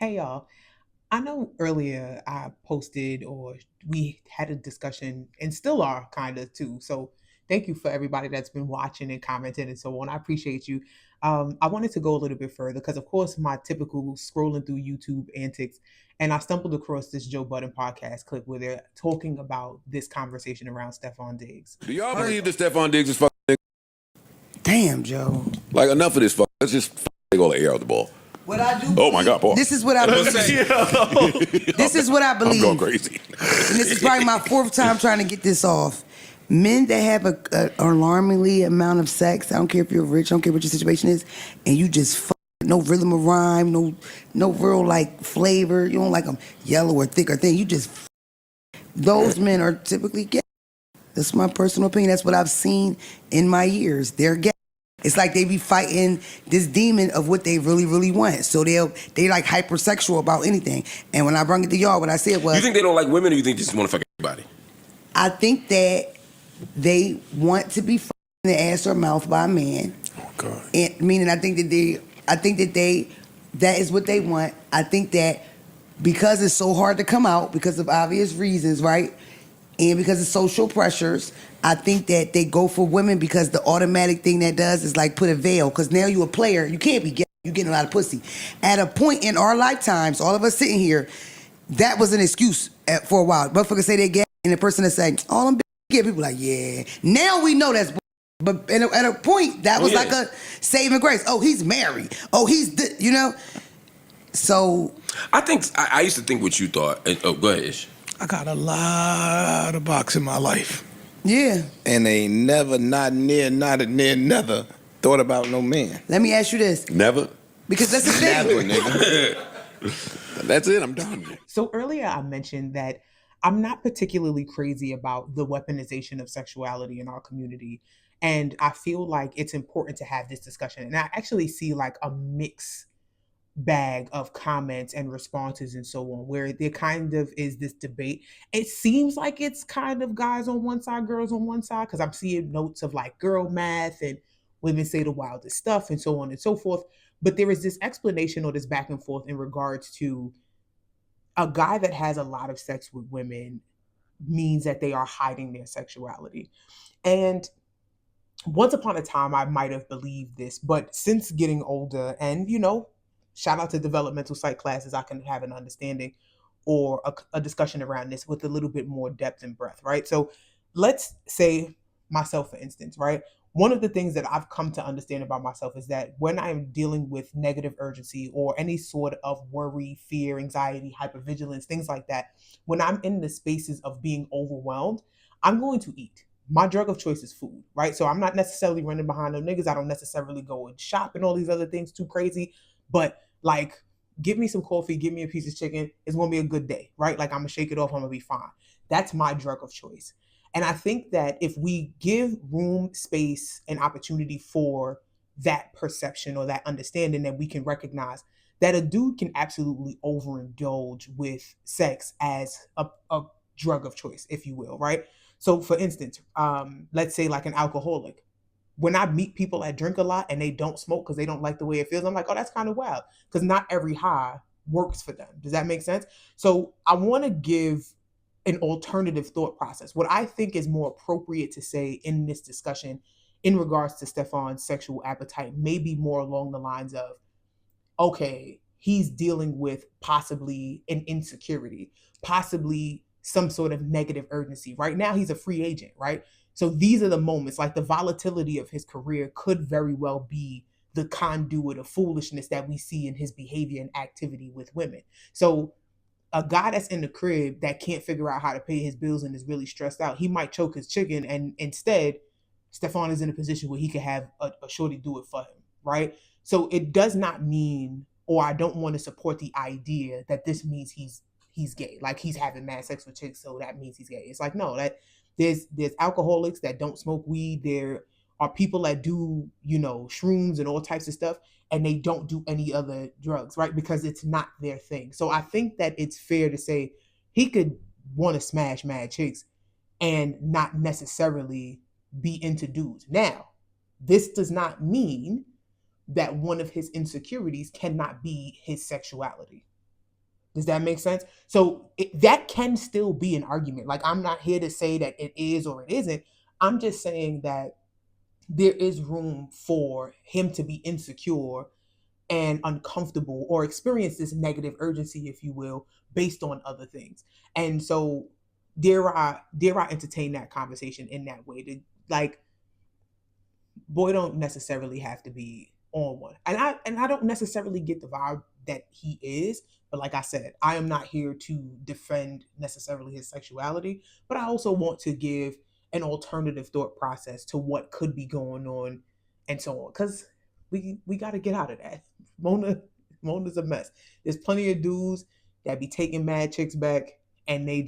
Hey y'all. I know earlier I posted or we had a discussion and still are kind of too. So thank you for everybody that's been watching and commenting and so on. I appreciate you. I wanted to go a little bit further because, of course, my typical scrolling through YouTube antics, and I stumbled across this Joe Budden podcast clip where they're talking about this conversation around Stefon Diggs. Do y'all believe that Stefon Diggs is fucking? Damn, Joe. Like, enough of this fuck. Let's just take all the air out the ball. What I do. Oh my God, Paul. This is what I believe. This is what I believe. I'm going crazy. And this is probably my fourth time trying to get this off. Men that have an alarmingly amount of sex, I don't care if you're rich, I don't care what your situation is, and you just fuck, no rhythm or rhyme, no real like flavor. You don't like them yellow or thick or thin. You just fuck. Those men are typically gay. That's my personal opinion. That's what I've seen in my years. They're gay. It's like they be fighting this demon of what they really, really want. So they like hypersexual about anything. And when I brought it to y'all, what I said was, You think they don't like women, or you think they just want to fuck everybody? I think that they want to be fucked in the ass or mouth by a man. Oh God. And meaning, I think that that is what they want. I think that because it's so hard to come out because of obvious reasons, right? And because of social pressures, I think that they go for women because the automatic thing that does is like put a veil. Because now you a player, you can't be gay. You getting a lot of pussy. At a point in our lifetimes, all of us sitting here, that was an excuse for a while. Motherfuckers say they gay, and the person that say, "Oh, I'm gay," people like, yeah. Now we know that's. But at a point, that was like a saving grace. Oh, he's married. Oh, you know. So I used to think what you thought. Oh, go ahead, Ish. I got a lot of box in my life. yeah. And they never, not near, never thought about no man. Let me ask you this, Never. because that's the thing. Never, nigga. That's it. I'm done. So earlier I mentioned that I'm not particularly crazy about the weaponization of sexuality in our community. And I feel like it's important to have this discussion. And I actually see like a mix bag of comments and responses and so on, where there kind of is this debate. It seems like it's kind of guys on one side, girls on one side, because I'm seeing notes of like girl math and women say the wildest stuff and so on and so forth. But there is this explanation or this back and forth in regards to a guy that has a lot of sex with women means that they are hiding their sexuality. And once upon a time, I might have believed this, but since getting older and, shout out to developmental psych classes, I can have an understanding or a discussion around this with a little bit more depth and breadth, right? So let's say myself, for instance, right? One of the things that I've come to understand about myself is that when I'm dealing with negative urgency or any sort of worry, fear, anxiety, hypervigilance, things like that, when I'm in the spaces of being overwhelmed, I'm going to eat. My drug of choice is food, right? So I'm not necessarily running behind them niggas. I don't necessarily go and shop and all these other things too crazy. But like, give me some coffee, give me a piece of chicken. It's gonna be a good day, right? Like, I'm gonna shake it off, I'm gonna be fine. That's my drug of choice. And I think that if we give room, space, and opportunity for that perception or that understanding, then we can recognize that a dude can absolutely overindulge with sex as a drug of choice, if you will, right? So for instance, let's say like an alcoholic. When I meet people that drink a lot and they don't smoke because they don't like the way it feels, I'm like, oh, that's kind of wild. Because not every high works for them. Does that make sense? So I want to give an alternative thought process. What I think is more appropriate to say in this discussion in regards to Stefon's sexual appetite may be more along the lines of, okay, he's dealing with possibly an insecurity, possibly some sort of negative urgency. Right now, he's a free agent, right? So these are the moments, like the volatility of his career could very well be the conduit of foolishness that we see in his behavior and activity with women. So a guy that's in the crib that can't figure out how to pay his bills and is really stressed out, he might choke his chicken, and instead, Stefon is in a position where he could have a shorty do it for him, right? So it does not mean, or I don't want to support the idea that this means he's gay, like he's having mad sex with chicks, so that means he's gay. It's like, no, that there's alcoholics that don't smoke weed. There are people that do, shrooms and all types of stuff, and they don't do any other drugs, right? Because it's not their thing. So I think that it's fair to say he could want to smash mad chicks and not necessarily be into dudes. Now, this does not mean that one of his insecurities cannot be his sexuality. Does that make sense? So that can still be an argument. Like, I'm not here to say that it is or it isn't. I'm just saying that there is room for him to be insecure and uncomfortable or experience this negative urgency, if you will, based on other things. And so dare I entertain that conversation in that way? To, like, boy don't necessarily have to be on one. And I don't necessarily get the vibe that he is, but like I said, I am not here to defend necessarily his sexuality, but I also want to give an alternative thought process to what could be going on and so on. Cause we gotta get out of that. Mona's a mess. There's plenty of dudes that be taking mad chicks back and they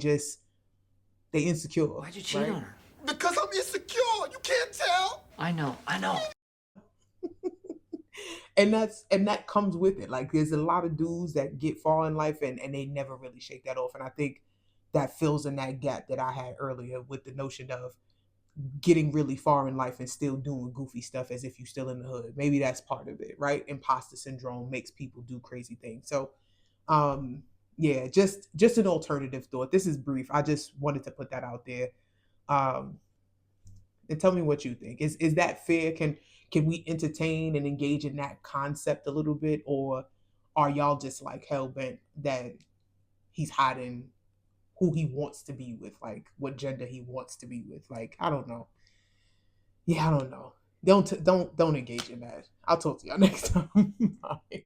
insecure. Why'd you cheat right? on her? Because I'm insecure. You can't tell. I know. And that comes with it. Like, there's a lot of dudes that get far in life and they never really shake that off. And I think that fills in that gap that I had earlier with the notion of getting really far in life and still doing goofy stuff as if you're still in the hood. Maybe that's part of it, right? Imposter syndrome makes people do crazy things. So yeah, just an alternative thought. This is brief. I just wanted to put that out there. And tell me what you think. Is that fair? Can we entertain and engage in that concept a little bit, or are y'all just like hell bent that he's hiding who he wants to be with, like what gender he wants to be with? Like, I don't know. Yeah, I don't know. Don't engage in that. I'll talk to y'all next time. Bye.